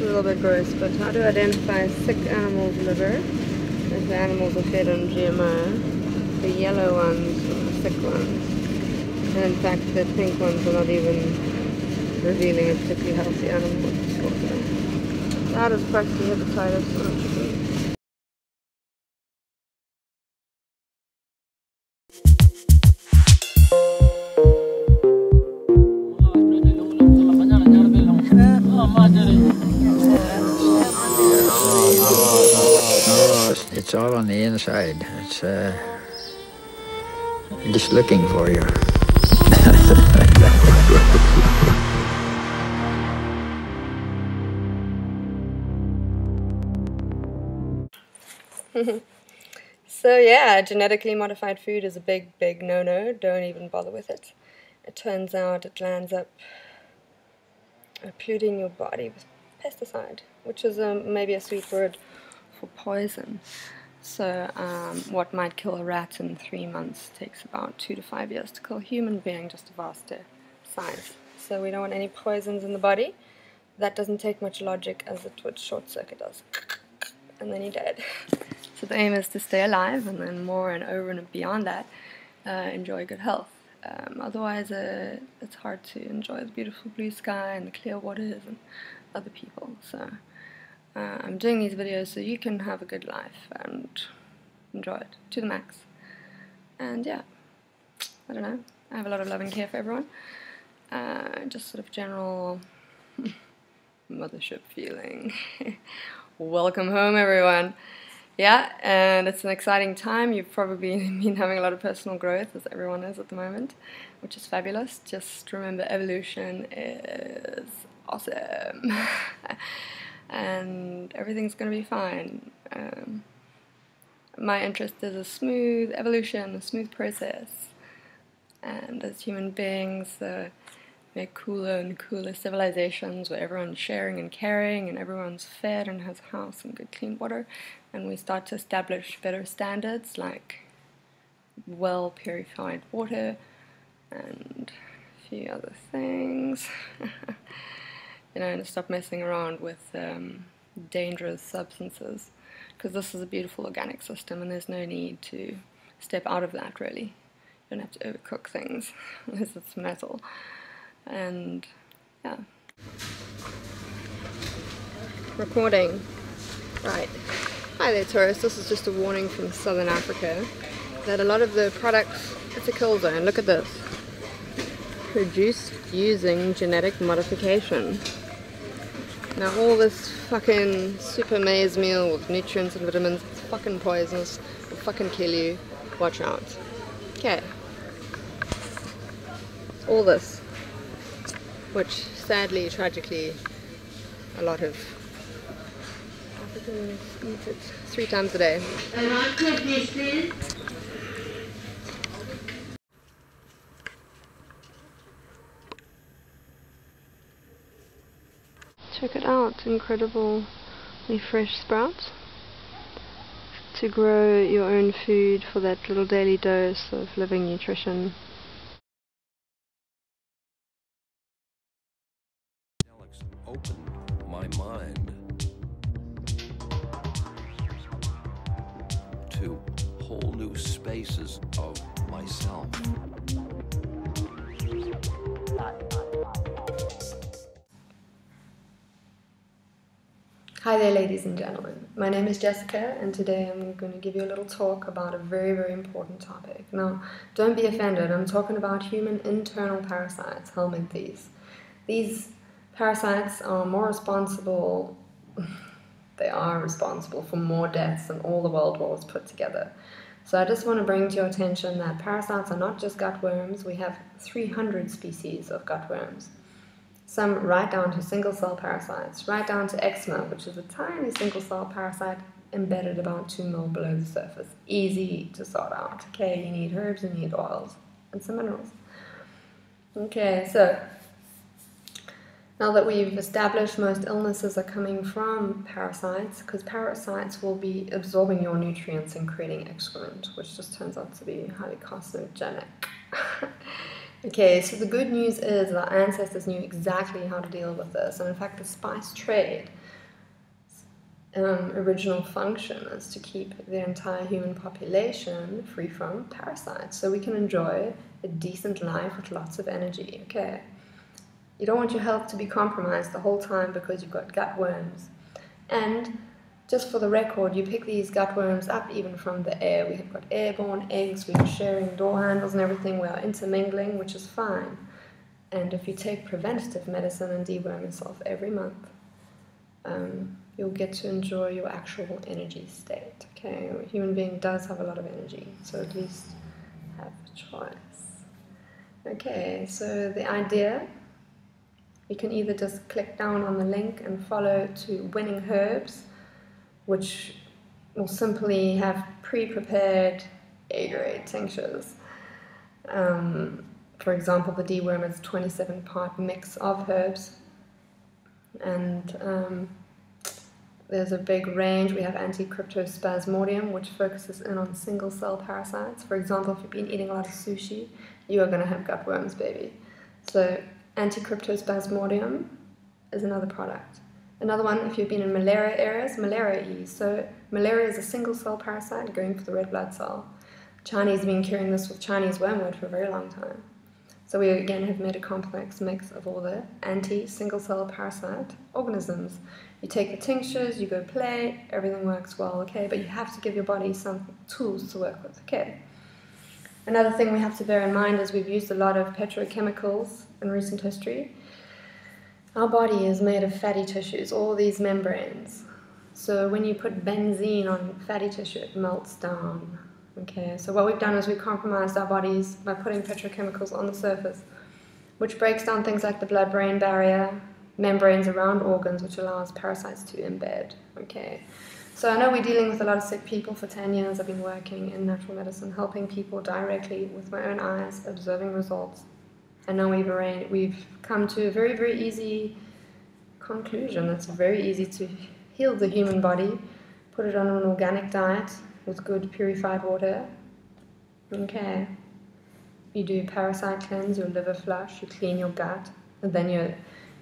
a little bit gross, but how to identify a sick animal's liver if the animals are fed on GMO. The yellow ones are the sick ones. And in fact, the pink ones are not even revealing a particularly healthy animal. That is practically hepatitis on a chicken. It's all on the inside. It's just looking for you. So yeah, genetically modified food is a big no-no. Don't even bother with it. It turns out it lands up polluting your body with pesticide, which is maybe a sweet word for poison. So what might kill a rat in 3 months takes about 2 to 5 years to kill a human being, just a vaster size. So we don't want any poisons in the body. That doesn't take much logic, as it would short circuit us, and then you're dead. So the aim is to stay alive, and then more and over and beyond that, enjoy good health. Otherwise, it's hard to enjoy the beautiful blue sky and the clear waters and other people. So I'm doing these videos so you can have a good life and enjoy it to the max. And yeah, I don't know, I have a lot of love and care for everyone. Just sort of general mothership feeling. Welcome home, everyone. Yeah, and it's an exciting time. You've probably been having a lot of personal growth, as everyone is at the moment, which is fabulous. Just remember, evolution is awesome. And everything's going to be fine. My interest is a smooth evolution, a smooth process. And as human beings, make cooler and cooler civilizations where everyone's sharing and caring and everyone's fed and has a house and good clean water, and we start to establish better standards like well purified water and a few other things. You know, and stop messing around with dangerous substances, because this is a beautiful organic system and there's no need to step out of that, really. You don't have to overcook things unless it's metal. And yeah, recording. Right. Hi there, tourists. This is just a warning from Southern Africa that a lot of the products, it's a kill zone. Look at this. Produced using genetic modification. Now all this fucking super maize meal with nutrients and vitamins, it's fucking poisonous. It'll fucking kill you. Watch out. Okay. All this, which sadly, tragically, a lot of Africans eat it 3 times a day. Check it out, incredibly fresh sprouts. To grow your own food for that little daily dose of living nutrition. Opened my mind to whole new spaces of myself. Hi there, ladies and gentlemen. My name is Jessica, and today I'm going to give you a little talk about a very important topic. Now, don't be offended, I'm talking about human internal parasites, helminthes. These parasites are more responsible, they are responsible for more deaths than all the world wars put together. So I just want to bring to your attention that parasites are not just gutworms. We have 300 species of gutworms. Some right down to single-cell parasites, right down to eczema, which is a tiny single-cell parasite embedded about 2 mil below the surface. Easy to sort out. Okay, you need herbs, you need oils, and some minerals. Okay, so now that we've established most illnesses are coming from parasites, because parasites will be absorbing your nutrients and creating excrement, which just turns out to be highly carcinogenic. Okay, so the good news is that our ancestors knew exactly how to deal with this, and in fact the spice trade original function is to keep the entire human population free from parasites, so we can enjoy a decent life with lots of energy. Okay, you don't want your health to be compromised the whole time because you've got gut worms. And just for the record, you pick these gut worms up even from the air. We have got airborne eggs, we are sharing door handles and everything, we are intermingling, which is fine. And if you take preventative medicine and deworm yourself every month, you'll get to enjoy your actual energy state. Okay, a human being does have a lot of energy, so at least have a choice. Okay, so the idea, you can either just click down on the link and follow to Winning Herbs, which will simply have pre-prepared A-grade tinctures. For example, the deworm is a 27-part mix of herbs, and there's a big range. We have anti-cryptospasmodium, which focuses in on single-cell parasites. For example, if you've been eating a lot of sushi, you are going to have gut worms, baby. So anti-cryptospasmodium is another product. Another one, if you've been in malaria areas, malaria ease. So malaria is a single-cell parasite going for the red blood cell. Chinese have been curing this with Chinese wormwood for a very long time. So we again have made a complex mix of all the anti-single-cell parasite organisms. You take the tinctures, you go play, everything works well, okay? But you have to give your body some tools to work with, okay? Another thing we have to bear in mind is we've used a lot of petrochemicals in recent history. Our body is made of fatty tissues, all these membranes. So when you put benzene on fatty tissue, it melts down. Okay, so what we've done is we've compromised our bodies by putting petrochemicals on the surface, which breaks down things like the blood-brain barrier, membranes around organs, which allows parasites to embed. Okay, so I know we're dealing with a lot of sick people. For 10 years I've been working in natural medicine, helping people directly with my own eyes, observing results. And now we've come to a very, very easy conclusion. It's very easy to heal the human body, put it on an organic diet with good purified water. Okay. You do parasite cleanse, your liver flush, you clean your gut, and then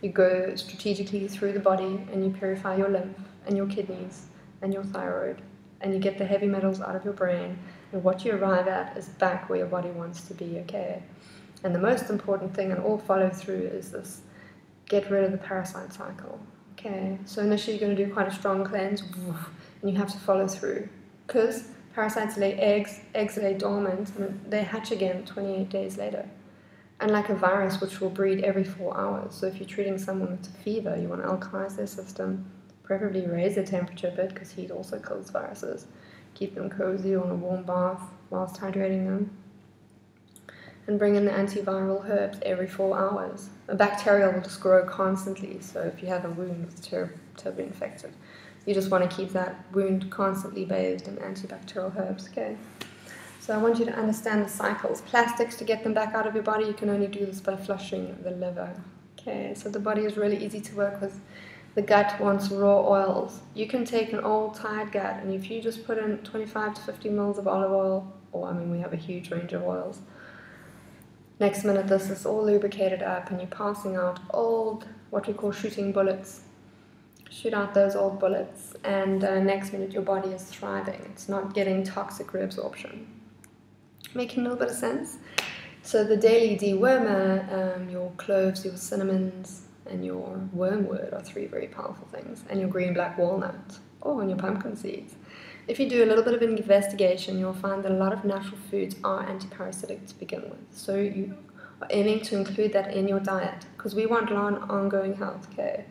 you go strategically through the body and you purify your lymph and your kidneys and your thyroid, and you get the heavy metals out of your brain, and what you arrive at is back where your body wants to be, okay? And the most important thing, and all follow through, is this: get rid of the parasite cycle. Okay, so initially you're going to do quite a strong cleanse, and you have to follow through, because parasites lay eggs, eggs lay dormant, and they hatch again 28 days later. Unlike a virus, which will breed every 4 hours. So if you're treating someone with a fever, you want to alkalize their system, preferably raise their temperature a bit, because heat also kills viruses. Keep them cozy on a warm bath whilst hydrating them. And bring in the antiviral herbs every 4 hours. A bacterial will just grow constantly, so if you have a wound that's terribly infected, you just want to keep that wound constantly bathed in antibacterial herbs, okay? So I want you to understand the cycles. Plastics, to get them back out of your body, you can only do this by flushing the liver, okay? So the body is really easy to work with. The gut wants raw oils. You can take an old tired gut, and if you just put in 25 to 50 mils of olive oil, or I mean we have a huge range of oils, next minute this is all lubricated up and you're passing out old, what we call shooting bullets. Shoot out those old bullets, and next minute your body is thriving. It's not getting toxic reabsorption. Making a little bit of sense? So the daily dewormer, your cloves, your cinnamons, and your wormwood are 3 very powerful things, and your green black walnut, and your pumpkin seeds. If you do a little bit of investigation, you'll find that a lot of natural foods are antiparasitic to begin with. So you are aiming to include that in your diet, because we want ongoing health, okay?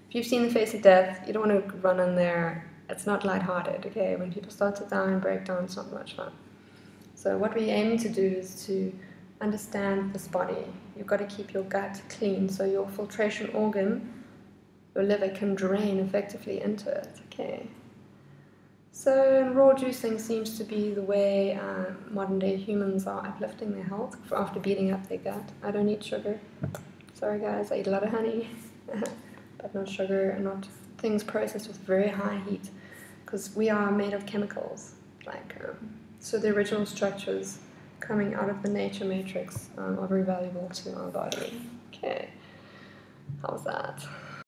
If you've seen the face of death, you don't want to run in there. It's not lighthearted, okay? When people start to die and break down, it's not much fun. So what we're aiming to do is to understand this body. You've got to keep your gut clean, so your filtration organ, your liver, can drain effectively into it, okay? So raw juicing seems to be the way modern day humans are uplifting their health after beating up their gut. I don't eat sugar. Sorry guys, I eat a lot of honey, but not sugar and not things processed with very high heat, because we are made of chemicals. So the original structures coming out of the nature matrix are very valuable to our body. Okay, how's that?